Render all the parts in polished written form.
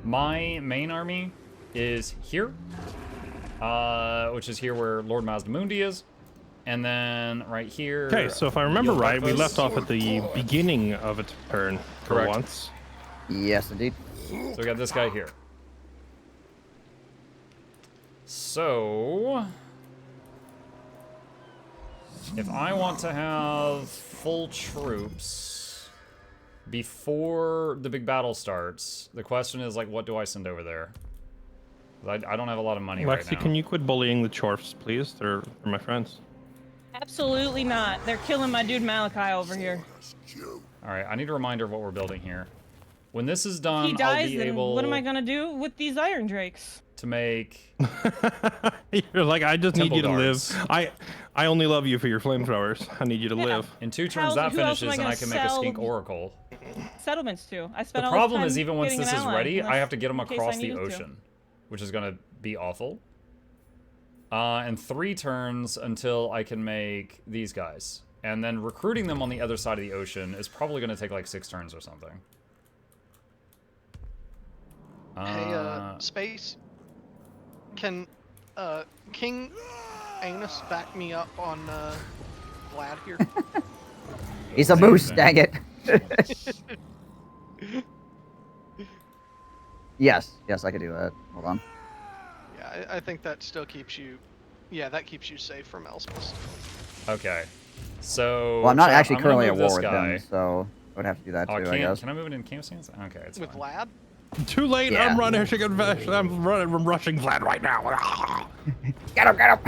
My main army is here, which is here where Lord Mazdamundi is. And then right here... Okay, so if I remember right, we left off at the God. beginning of a turn for Correct. once. Yes, indeed. So we got this guy here. So... if I want to have full troops before the big battle starts, the question is, like, what do I send over there? I don't have a lot of money right Lexi, now. can you quit bullying the Chorfs, please? They're my friends. Absolutely not. They're killing my dude Malachi over here. Alright, I need a reminder of what we're building here. When this is done, He dies, I'll be then able what am I gonna do with these Iron Drakes? to make... You're like, I just need Temple you to guards. live. I only love you for your flamethrowers. I need you to live. In 2 turns, How's- that who else am finishes, I and I gonna can make a sell? skink oracle. Settlements too. I The spent all problem this is, time even once getting this an is ally, ready, I unless- have to get them in case I across the needed to. ocean, which is going to be awful. And 3 turns until I can make these guys. And then recruiting them on the other side of the ocean is probably going to take like 6 turns or something. Hey, Space. Can King Anus back me up on Vlad here? He's a moose, dang it. Yes, I could do that. Hold on. Yeah, I think that still keeps you. Yeah, that keeps you safe from Elspeth. Okay. So... Well, I'm not Chad, actually I'm gonna currently at move war this with guy. him, so I would have to do that Oh, too, I guess. can I move it in camp stance? Okay, it's With fine. Vlad? Too late. Yeah. I'm running. I'm rushing Vlad right now. Get him!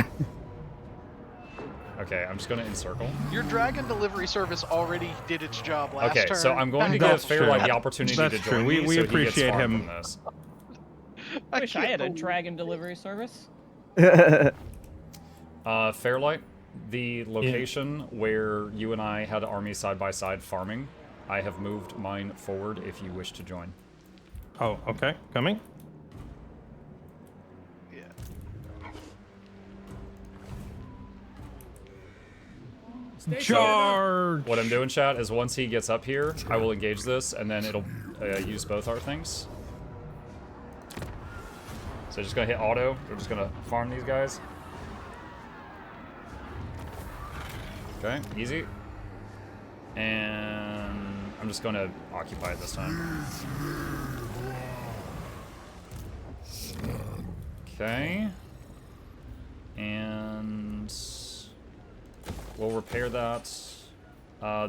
Okay, I'm just going to encircle. Your dragon delivery service already did its job last Okay, turn. so I'm going to Back give off. Fairlight the opportunity That's to true. join We me, so appreciate he gets farmed him. from this. I wish I had a can't dragon delivery service. Fairlight, the location where you and I had armies side by side farming, I have moved mine forward if you wish to join. Oh, okay. Coming. Yeah. Charge. What I'm doing, chat, is once he gets up here, I will engage this, and then it'll use both our things. So just gonna hit auto. We're just gonna farm these guys. Okay, easy. And I'm just gonna occupy it this time. Okay. And we'll repair that.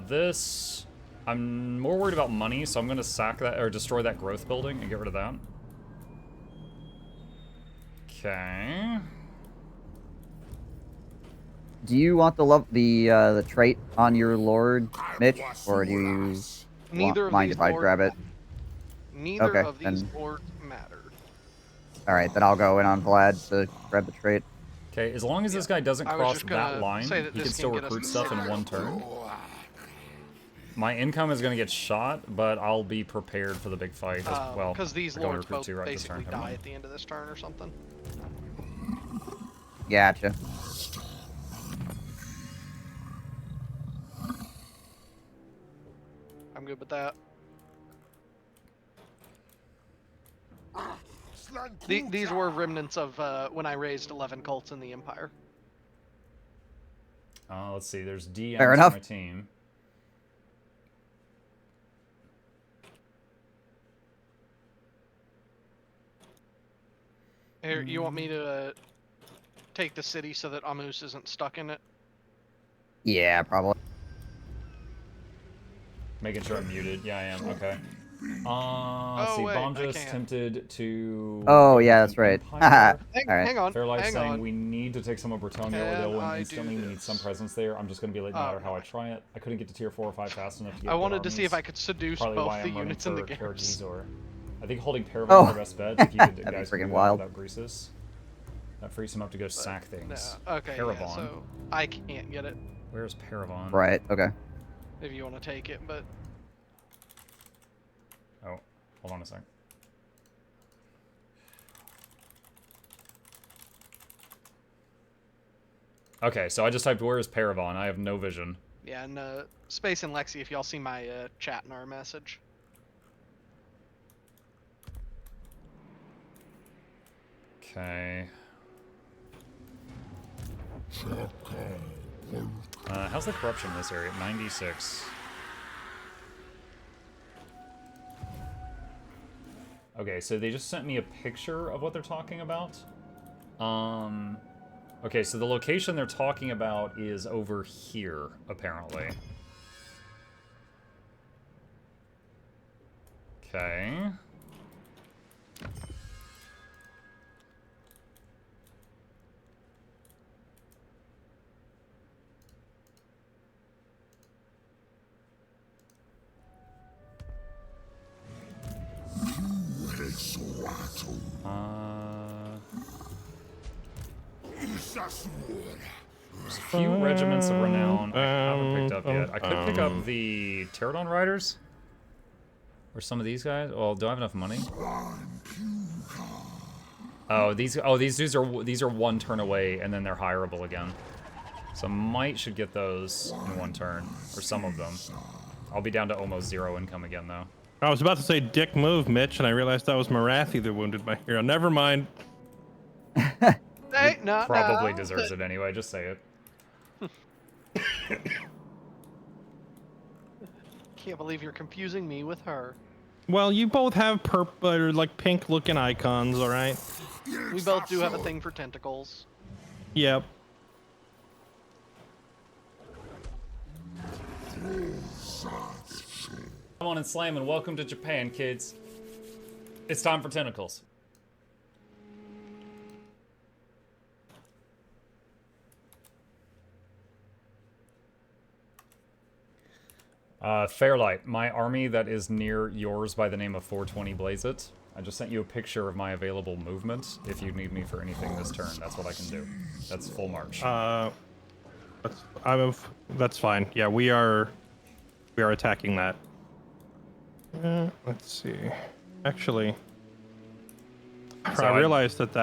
This, I'm more worried about money, so I'm gonna sack that or destroy that growth building and get rid of that. Okay. Do you want the trait on your lord, Mitch, or do you Neither of mind these if I lords- grab it? Neither Okay, of these then- lords matter. All right, then I'll go in on Vlad to grab the trait. Okay, as long as this guy doesn't I was cross just gonna that line, say that he this can still can get us recruit stuff in considered. one turn. My income is gonna get shot, but I'll be prepared for the big fight as well. Because these we're going lords to recruit both 2 right this basically turn. Never die mind. at the end of this turn or something. Gotcha. I'm good with that. These were remnants of when I raised 11 cults in the Empire. Let's see, there's DMs Fair for enough. my team. Here, you want me to take the city so that Amus isn't stuck in it? Yeah, probably. Making sure I'm muted. Yeah, I am. Okay. Let's see. wait, Bomb I just can't. tempted to... Oh yeah, that's right. Empire. Alright. Hang on, Fairlight hang saying on. we need to take some of Bretonia or they'll Can win I instantly. do We need some this? presence there. I'm just going to be late no Oh, matter how no. I try it. I couldn't get to tier 4 or 5 fast enough to get I good wanted to see if armies. I could seduce Probably both why the I'm running units in the for games. Karadizor. I think holding Paragon Oh. is the best bet if you could, That'd be guys can freaking do that wild. without greases. That frees him up to go sack things. No, okay, yeah, Paravon. so I can't get it Where's Paravon? Right. Okay. if you want to take it, but Oh, hold on a sec. Okay, so I just typed where is Paravon. I have no vision. yeah, and Space and Lexi, if y'all see my chat in our message. Okay. How's the corruption in this area? 96. Okay, so they just sent me a picture of what they're talking about. Okay, so the location they're talking about is over here, apparently. Okay. There's a few regiments of renown I haven't picked up yet. I could pick up the Pterodon Riders. Or some of these guys. Well, do I have enough money? Oh, these dudes are one turn away and then they're hireable again. So I should get those in one turn. Or some of them. I'll be down to almost 0 income again though. I was about to say dick move, Mitch, and I realized that was Marathi that wounded my hero. Never mind. Hey, no, Probably deserves it anyway, just say it. Can't believe you're confusing me with her. Well, you both have purple or like pink looking icons, all right? We both do have a thing for tentacles. Yep. Come on and slam and welcome to Japan, kids. It's time for tentacles. Fairlight, my army that is near yours by the name of 420 Blaze It. I just sent you a picture of my available movement. If you need me for anything this turn, that's what I can do. That's full march. That's fine. Yeah, we are attacking that. Let's see. Actually, So I realized that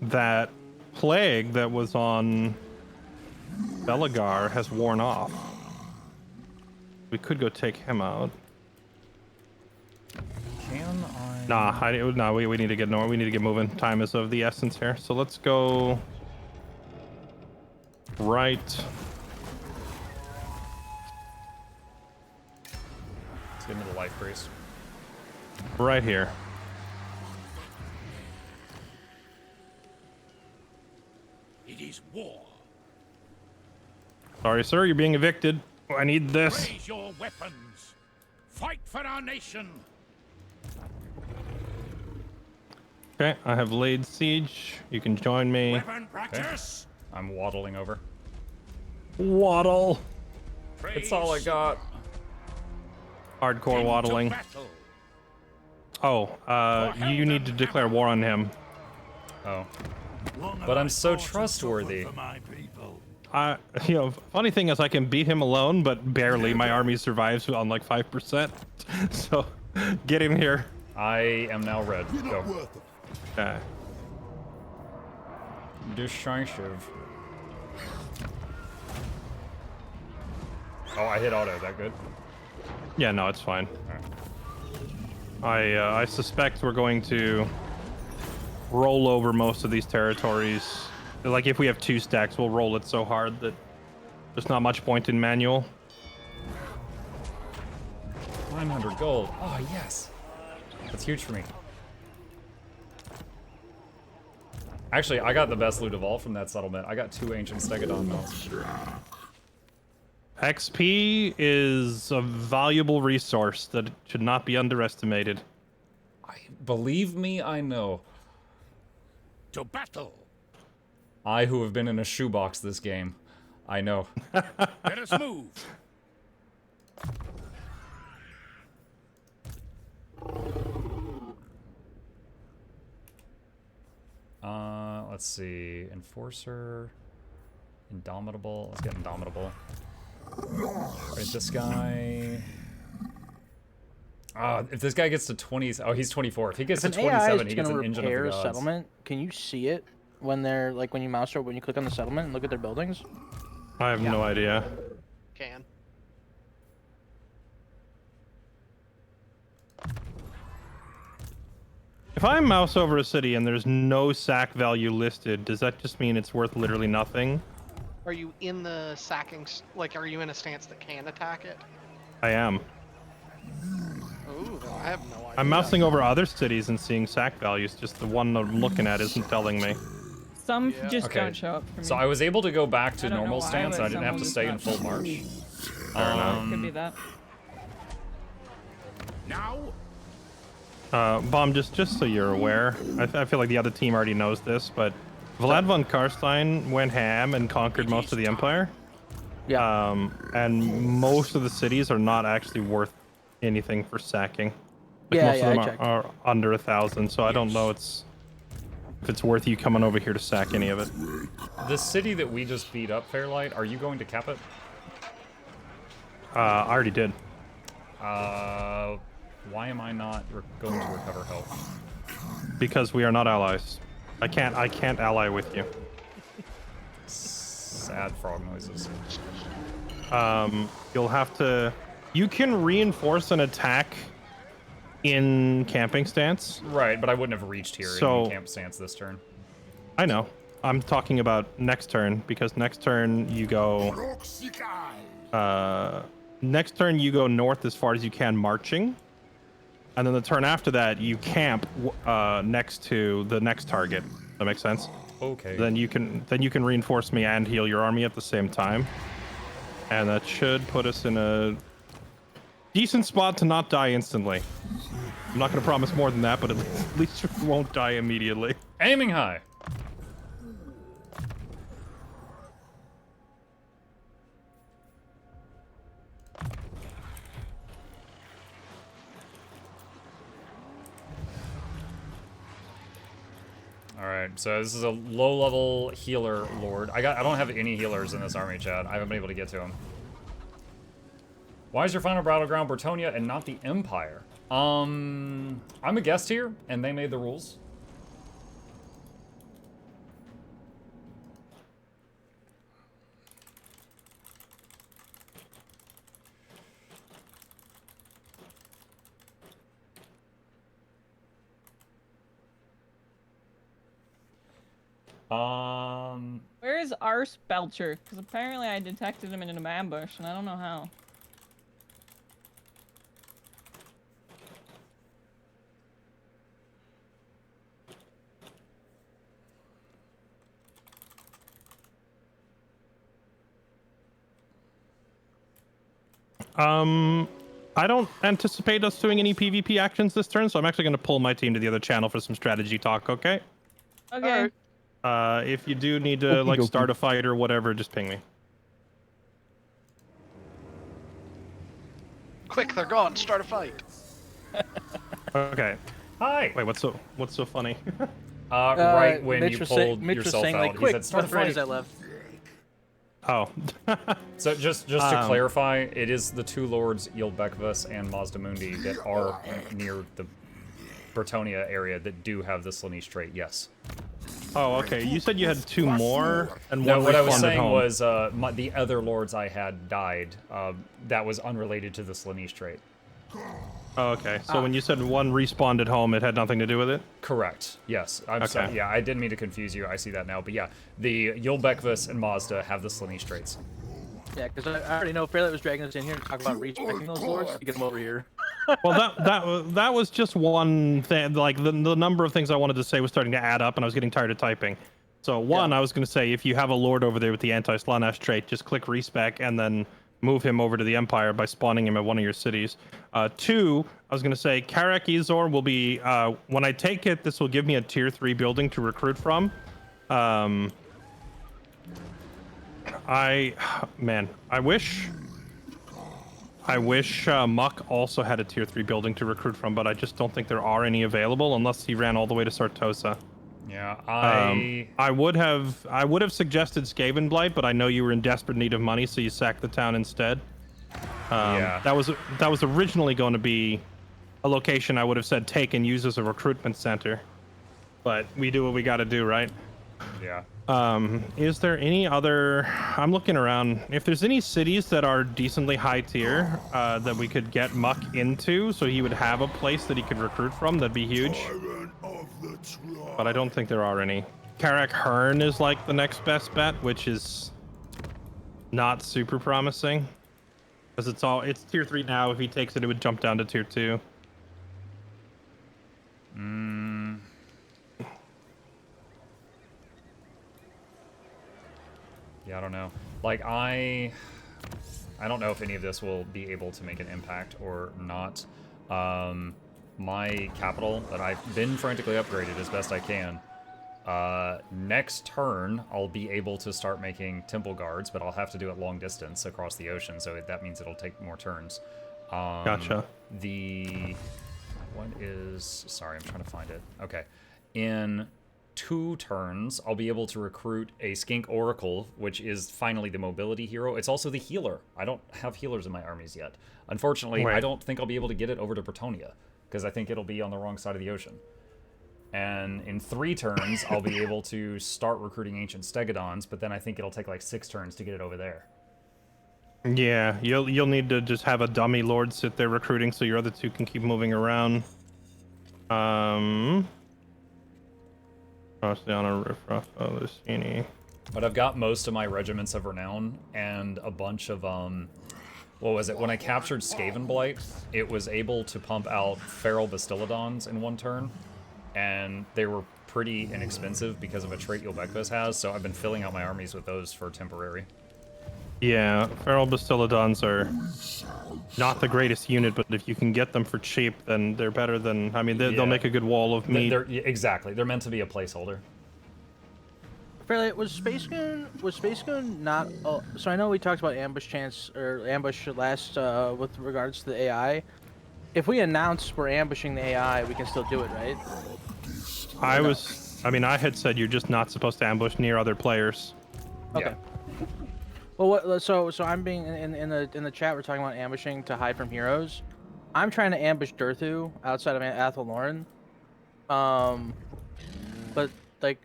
that plague that was on Belagar has worn off. We could go take him out. Can I? Nah, we need to get moving. Time is of the essence here. So let's go right. Let's get into the light priest. Right here. It is war. Sorry, sir, you're being evicted. I need this. Raise your weapons. Fight for our nation. Okay, I have laid siege. You can join me. Weapon practice. I'm waddling over. Waddle. It's all I got. Hardcore Into waddling. battle. Oh, you need to declare war on him. Oh. But I'm so trustworthy. Funny thing is I can beat him alone, but barely. My army survives on like 5%. So, get in here. I am now red. Go. Okay. Decisive. Oh, I hit auto. That good? Yeah, no, it's fine. Alright. I suspect we're going to roll over most of these territories. Like if we have 2 stacks, we'll roll it so hard that there's not much point in manual. 900 gold. Oh, yes. That's huge for me. Actually, I got the best loot of all from that settlement. I got 2 ancient Stegodon melts. XP is a valuable resource that should not be underestimated. Believe me, I know. To battle. I who have been in a shoebox this game. I know. Let us move. Let's see. Enforcer. Indomitable. Let's get Indomitable. Right, this guy. If this guy gets to 20, oh, he's 24. If he gets to 27, he gets an engine of the gods. Settlement. Can you see it when they're like when you mouse over when you click on the settlement and look at their buildings? I have no idea. Can. if I mouse over a city and there's no sack value listed, does that just mean it's worth literally nothing? Are you in the sacking? Like, are you in a stance that can attack it? I am. Ooh, then I have no idea. I'm mousing over other cities and seeing sack values. Just the one that I'm looking at isn't telling me. Some Yeah. just Okay. don't show up for me. So I was able to go back to I don't know normal why, stance. but I didn't have to someone stay in just full got- march. Could be that. Now, Bomb, just so you're aware, I feel like the other team already knows this, but Vlad von Karstein went ham and conquered most of the Empire. Yeah. And most of the cities are not actually worth anything for sacking. Like Yeah, most yeah, of I them checked. are under 1,000, so I don't know if it's worth you coming over here to sack any of it. The city that we just beat up, Fairlight, are you going to cap it? I already did. Why am I not going to recover health? Because we are not allies. I can't ally with you. Sad frog noises. You'll have to. You can reinforce an attack in camping stance. Right, but I wouldn't have reached here So- in camp stance this turn. I know. I'm talking about next turn because next turn you go. Next turn you go north as far as you can marching, and then the turn after that you camp next to the next target. That makes sense. Okay. Then you can reinforce me and heal your army at the same time, and that should put us in a decent spot to not die instantly. I'm not going to promise more than that, but at least we won't die immediately. Aiming high. Alright, so this is a low-level healer lord. I don't have any healers in this army, Chad. I haven't been able to get to them. Why is your final battleground Bretonia and not the Empire? I'm a guest here, and they made the rules. Where is Ars Belcher? Because apparently I detected him in an ambush, and I don't know how. I don't anticipate us doing any PvP actions this turn, so I'm actually going to pull my team to the other channel for some strategy talk, okay? Okay. Alright. If you do need to, like, Okey-dokey. start a fight or whatever, just ping me. Quick, they're gone. Start a fight. Okay. Hi! Wait, what's so funny? Right when Mitch you was pulled Mitch was yourself saying, out, like, he quick, said, start what the friends fight. I left. Oh. So just to clarify, it is the two lords, Yildbekvus and Mazda Mundi, that are near the Bretonia area that do have the Slaanesh trait, yes. Oh, okay. You said you had two more, and No, one what I was respawned at saying home. was the other lords I had died. That was unrelated to the Slaanesh trait. Oh, okay. So when you said one respawned at home, it had nothing to do with it? Correct. Yes. I'm Okay. sorry. Yeah, I didn't mean to confuse you. I see that now. But yeah, the Yildbekvus and Mazda have the Slaanesh traits. Yeah, because I already know Fairlight was dragging us in here to talk about respecting those lords to get them over here. Well, that was just one thing. Like the number of things I wanted to say was starting to add up, and I was getting tired of typing. So one, I was going to say, if you have a lord over there with the anti-Slaanesh trait, just click respec and then move him over to the Empire by spawning him at one of your cities. Two, I was going to say, Karak Izor will be, when I take it, this will give me a tier 3 building to recruit from. I wish Muck also had a tier 3 building to recruit from, but I just don't think there are any available unless he ran all the way to Sartosa. Yeah, I would have suggested Skaven Blight, but I know you were in desperate need of money, so you sacked the town instead. Yeah. That was originally going to be a location I would have said take and use as a recruitment center, but we do what we got to do, right? Yeah. Is there any other? I'm looking around. If there's any cities that are decently high tier that we could get Muck into, so he would have a place that he could recruit from, that'd be huge. but I don't think there are any. Karak Hearn is like the next best bet, which is not super promising. Because it's tier 3 now. If he takes it, it would jump down to tier 2. Yeah, I don't know. Like, I don't know if any of this will be able to make an impact or not. My capital that I've been frantically upgraded as best I can. Next turn, I'll be able to start making temple guards, but I'll have to do it long distance across the ocean, so that means it'll take more turns. Gotcha. Sorry, I'm trying to find it. Okay. In 2 turns, I'll be able to recruit a Skink Oracle, which is finally the mobility hero. It's also the healer. I don't have healers in my armies yet. Unfortunately, Right. I don't think I'll be able to get it over to Bretonia, because I think it'll be on the wrong side of the ocean. And in 3 turns, I'll be able to start recruiting Ancient Stegodons, but then I think it'll take like 6 turns to get it over there. Yeah, you'll need to just have a dummy lord sit there recruiting, so your other 2 can keep moving around. Oceana, Riffraff, Lucini. But I've got most of my regiments of renown and a bunch of what was it? When I captured Skavenblight, it was able to pump out feral Bastillodons in 1 turn, and they were pretty inexpensive because of a trait Ylbekvis has, so I've been filling out my armies with those for temporary. Yeah, feral Bastillodons are not the greatest unit, but if you can get them for cheap, then they're better than... I mean, they'll make a good wall of meat. Exactly. They're meant to be a placeholder. Fairly, was Space Goon not? Oh, so I know we talked about ambush chance or ambush last with regards to the AI. If we announce we're ambushing the AI, we can still do it, right? I had said you're just not supposed to ambush near other players. Okay. Yeah. Well, so I'm being in the chat. We're talking about ambushing to hide from heroes. I'm trying to ambush Durthu outside of Athel Lauren. But like,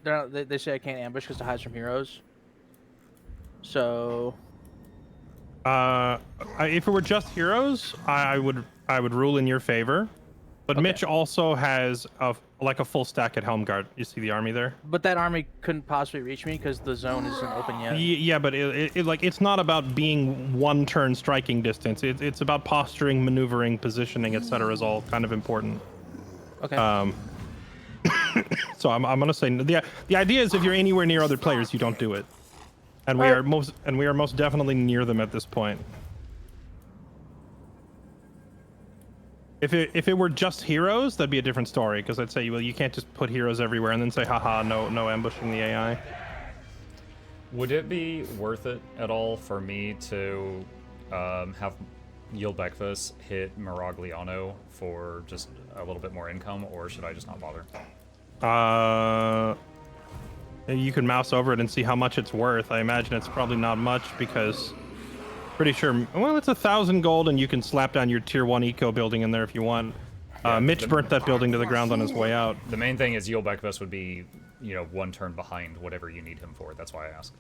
they say I can't ambush because it hides from heroes. So. If it were just heroes, I would rule in your favor. But Okay. Mitch also has a full stack at Helmgard. You see the army there? But that army couldn't possibly reach me because the zone isn't open yet. Yeah, but it's not about being 1 turn striking distance. It's about posturing, maneuvering, positioning, etc. is all kind of important. Okay. So I'm gonna say the idea is if you're anywhere near other players, you don't do it. And we are most definitely near them at this point. If it were just heroes, that'd be a different story, because I'd say, well, you can't just put heroes everywhere and then say, haha, no ambushing the AI. Would it be worth it at all for me to have Ylbekvis hit Miragliano for just a little bit more income, or should I just not bother? You can mouse over it and see how much it's worth. I imagine it's probably not much, because pretty sure, well, it's 1,000 gold, and you can slap down your tier 1 eco building in there if you want. Mitch burnt that building to the ground on his way out. The main thing is Ylbekvis would be, 1 turn behind whatever you need him for. That's why I asked.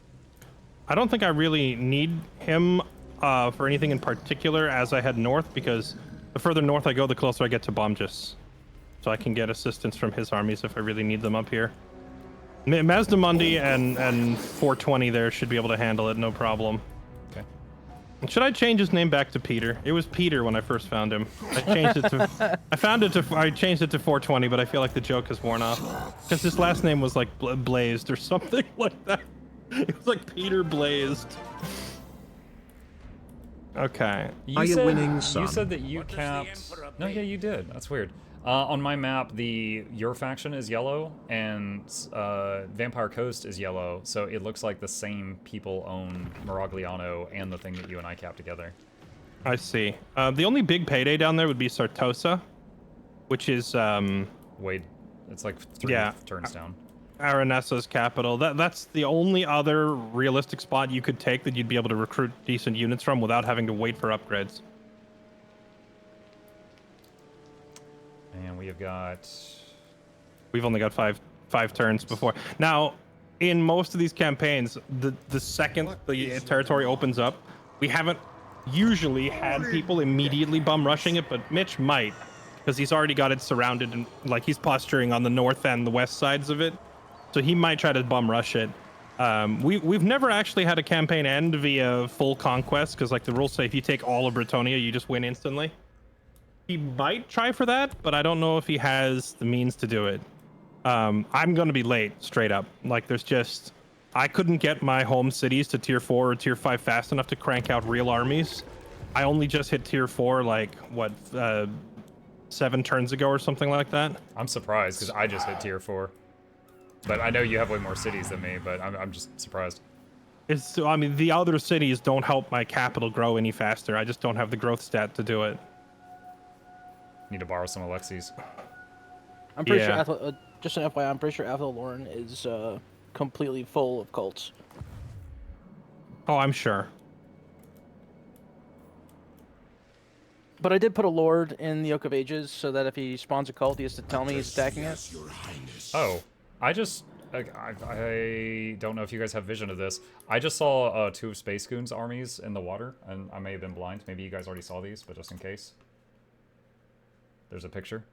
I don't think I really need him for anything in particular as I head north, because the further north I go, the closer I get to Bomgis. So I can get assistance from his armies if I really need them up here. Mazdamundi and 420 there should be able to handle it, no problem. Okay. Should I change his name back to Peter? It was Peter when I first found him. I changed it to I changed it to 420, but I feel like the joke has worn off, because his last name was like Blazed or something like that. It was like Peter Blazed. Okay. Are you winning, son? You said that you capped... No, yeah, you did. That's weird. On my map, your faction is yellow, and Vampire Coast is yellow, so it looks like the same people own Miragliano and the thing that you and I capped together. I see. The only big payday down there would be Sartosa, which is... Wait, it's like 3 turns down. Aranessa's capital. That's the only other realistic spot you could take that you'd be able to recruit decent units from without having to wait for upgrades. And we have got... We've only got five turns before. Now, in most of these campaigns, the second the territory opens up, we haven't usually had people immediately bum rushing it, but Mitch might. because he's already got it surrounded and like he's posturing on the north and the west sides of it. So he might try to bum rush it. We've never actually had a campaign end via full conquest because like the rules say if you take all of Britonia, you just win instantly. He might try for that, but I don't know if he has the means to do it. I'm gonna be late, straight up. Like I couldn't get my home cities to tier 4 or tier 5 fast enough to crank out real armies. I only just hit tier 4 like what 7 turns ago or something like that. I'm surprised because I just hit tier 4. But I know you have way more cities than me, but I'm just surprised. I mean, the other cities don't help my capital grow any faster. I just don't have the growth stat to do it. Need to borrow some Alexi's. I'm pretty Yeah. sure, just an FYI, I'm pretty sure Athelorn is completely full of cults. Oh, I'm sure. But I did put a lord in the Oak of Ages so that if he spawns a cult, he has to tell me he's attacking it. Oh, I don't know if you guys have vision of this. I just saw 2 of Space Goon's armies in the water, and I may have been blind. Maybe you guys already saw these, but just in case. There's a picture.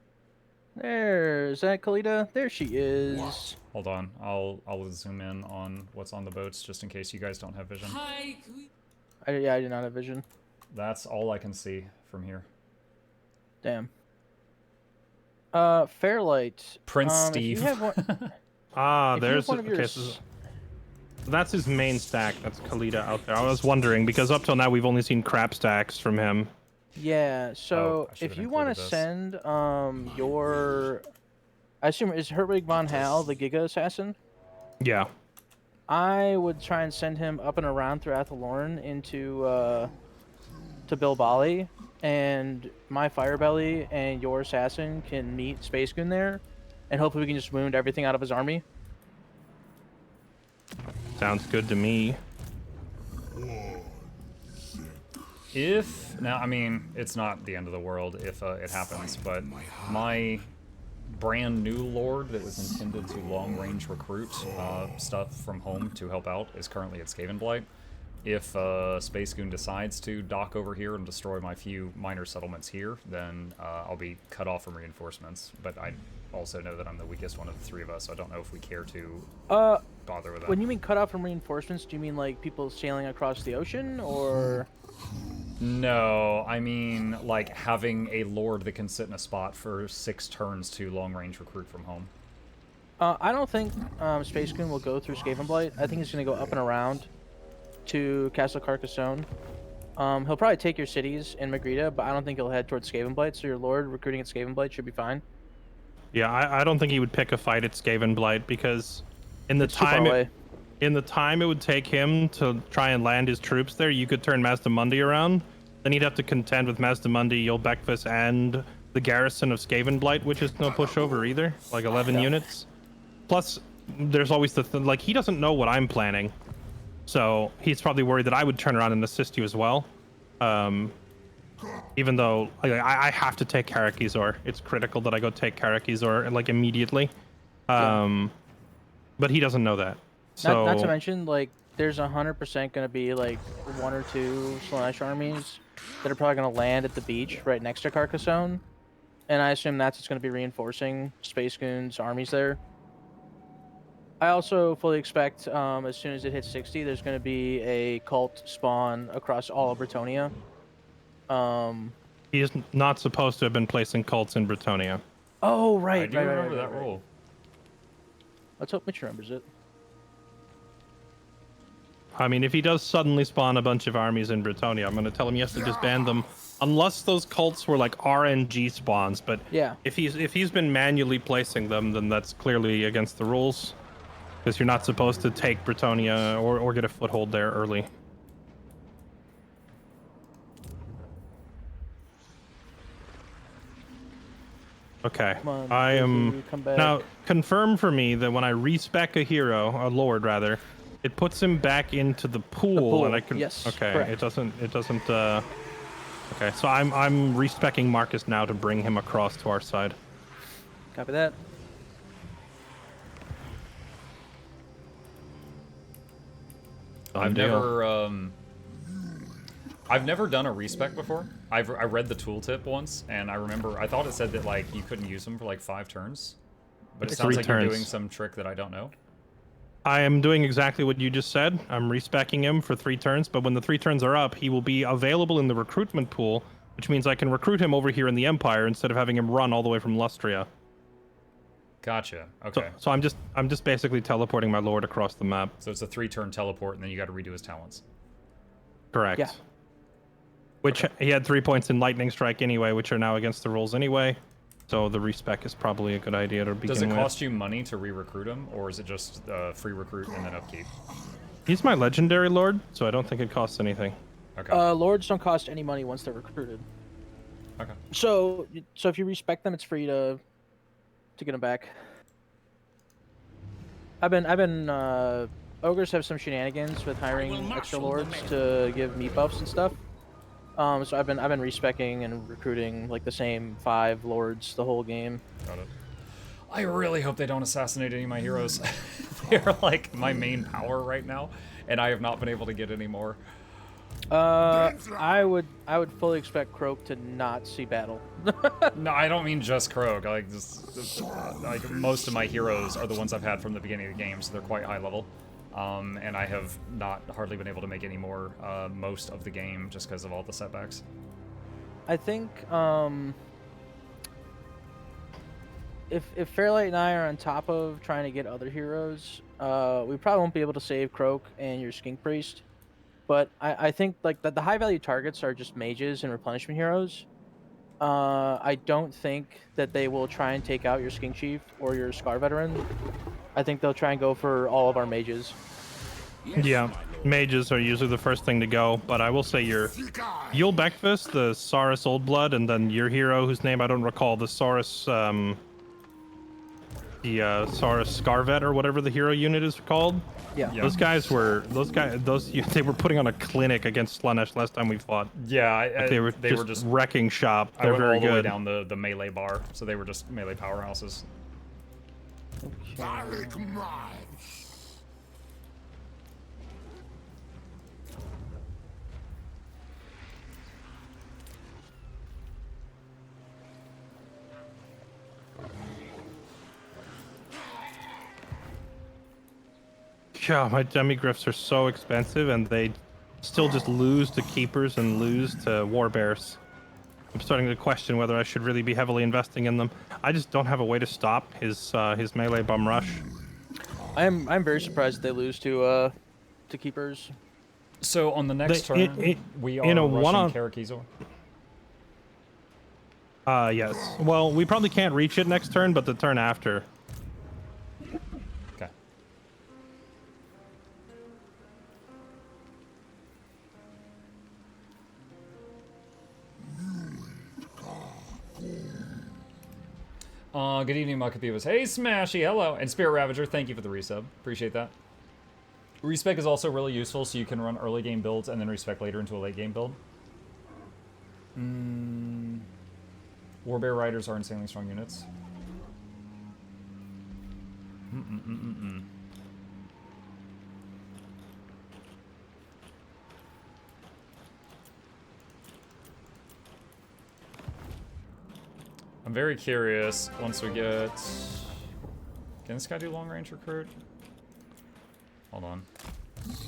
There's that Kalita. There she is. Hold on, I'll zoom in on what's on the boats just in case you guys don't have vision. Yeah, I did not have vision. That's all I can see from here. Damn. Fairlight. Prince if Steve. you have one, Ah, if you have there's one of okay, yours- so that's his main stack. That's Kalita out there. I was wondering because up till now we've only seen crap stacks from him. Yeah, so I should if have you want to included this. send I assume is Herwig von Hal the Giga Assassin? Yeah. I would try and send him up and around through Athelorn into to Bilbali, and my Firebelly and your assassin can meet Space Goon there, and hopefully we can just wound everything out of his army. Sounds good to me. Now, I mean, it's not the end of the world if it happens, but my brand new lord that was intended to long-range recruit stuff from home to help out is currently at Skavenblight. If Space Goon decides to dock over here and destroy my few minor settlements here, then I'll be cut off from reinforcements. But I also know that I'm the weakest one of the 3 of us, so I don't know if we care to bother with that. When you mean cut off from reinforcements, do you mean like people sailing across the ocean, or? No, I mean like having a lord that can sit in a spot for 6 turns to long-range recruit from home. I don't think Space Goon will go through Skavenblight. I think he's going to go up and around to Castle Carcassonne. He'll probably take your cities in Magrita, but I don't think he'll head towards Skavenblight, so your lord recruiting at Skavenblight should be fine. Yeah, I don't think he would pick a fight at Skavenblight because in the It's too far away. in the time it would take him to try and land his troops there, you could turn Mazdamundi around. Then he'd have to contend with Mazdamundi, Yolbekvis, and the garrison of Skavenblight, which is no pushover either, like 11 units. Plus, there's always like, he doesn't know what I'm planning. So he's probably worried that I would turn around and assist you as well. Even though I have to take Karakizor. It's critical that I go take Karakizor like immediately. But he doesn't know that. So Not to mention, like, there's 100% going to be like 1 or 2 Slaanesh armies that are probably going to land at the beach right next to Carcassonne. And I assume that's what's going to be reinforcing Space Goon's armies there. I also fully expect as soon as it hits 60, there's going to be a cult spawn across all of Britonia. he is not supposed to have been placing cults in Britonia. Oh, right. I do remember that rule. Let's hope Mitch remembers it. I mean, if he does suddenly spawn a bunch of armies in Britonia, I'm going to tell him he has to disband them, unless those cults were like RNG spawns. But Yeah. if he's been manually placing them, then that's clearly against the rules, because you're not supposed to take Britonia or get a foothold there early. Okay, Come on, I am Izzy, come back. now confirm for me that when I respec a hero, a lord rather, it puts him back into the pool, and I can. yes, Okay, correct. it doesn't. Okay, so I'm respecking Marcus now to bring him across to our side. Copy that. I've never I've never done a respec before. I read the tooltip once, and I thought it said that like you couldn't use them for like 5 turns. But it It's sounds 3 like you're turns. doing some trick that I don't know. I am doing exactly what you just said. I'm respecking him for 3 turns, but when the 3 turns are up, he will be available in the recruitment pool, which means I can recruit him over here in the Empire instead of having him run all the way from Lustria. Gotcha. Okay. So I'm just basically teleporting my lord across the map. So it's a 3-turn teleport, and then you got to redo his talents. Correct. Yeah. Which he had 3 points in Lightning Strike anyway, which are now against the rules anyway. So the respec is probably a good idea to begin with. Does it cost you money to re-recruit him, or is it just free recruit and then upkeep? He's my legendary lord, so I don't think it costs anything. Okay. Lords don't cost any money once they're recruited. Okay. So if you respect them, it's free to get them back. Ogres have some shenanigans with hiring extra lords to give meat buffs and stuff. So I've been respecking and recruiting like the same 5 lords the whole game. Got it. I really hope they don't assassinate any of my heroes. They're like my main power right now, and I have not been able to get any more. I would fully expect Croak to not see battle. No, I don't mean just Krog. Like, like most of my heroes are the ones I've had from the beginning of the game, so they're quite high level. And I have not hardly been able to make any more most of the game just because of all the setbacks. I think if Fairlight and I are on top of trying to get other heroes, we probably won't be able to save Croak and your Skink Priest. But I think like the high value targets are just mages and replenishment heroes. I don't think that they will try and take out your Skink Chief or your Scar Veteran. I think they'll try and go for all of our mages. Yeah, mages are usually the first thing to go, but I will say Yul Beckfist, the Saurus Oldblood, and then your hero, whose name I don't recall, the Saurus, Saurus Scarvet or whatever the hero unit is called. Yeah. Yeah. They were putting on a clinic against Slanesh last time we fought. Yeah, They were just wrecking shop. I They're went very all the way good. down the melee bar, so they were just melee powerhouses. Yeah, my demigriffs are so expensive, and they still just lose to keepers and lose to warbears. I'm starting to question whether I should really be heavily investing in them. I just don't have a way to stop his melee bum rush. I'm very surprised they lose to keepers. So on the next turn, we are in a rushing one-on- Karakizor. Yes. Well, we probably can't reach it next turn, but the turn after. Okay. Good evening, Muckapivas. Hey, Smashy, hello. And Spirit Ravager, thank you for the resub. Appreciate that. Respec is also really useful, so you can run early game builds and then respec later into a late game build. Warbear Riders are insanely strong units. I'm very curious, once we get... Can this guy do long range recruit? Hold on.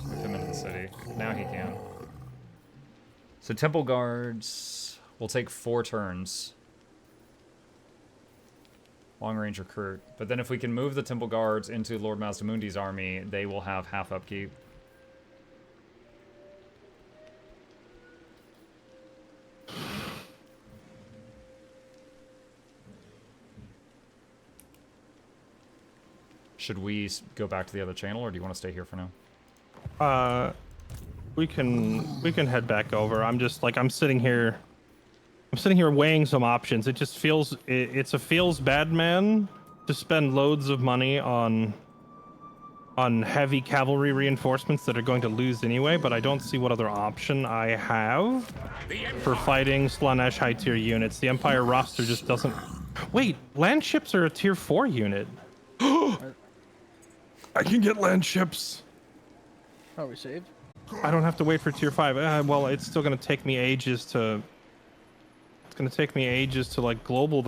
Move him into the city. Now he can. So Temple Guards will take 4 turns. Long range recruit. But then if we can move the Temple Guards into Lord Mazdamundi's army, they will have half upkeep. Should we go back to the other channel, or do you want to stay here for now? We can head back over. I'm just like I'm sitting here weighing some options. It just feels it's a feels bad, man, to spend loads of money on heavy cavalry reinforcements that are going to lose anyway, but I don't see what other option I have for fighting Slanesh high tier units. The Empire roster just doesn't. Wait, land ships are a tier 4 unit. I can get land ships. Oh, we saved? I don't have to wait for tier 5. Well, it's still gonna take me ages to. It's gonna take me ages to like global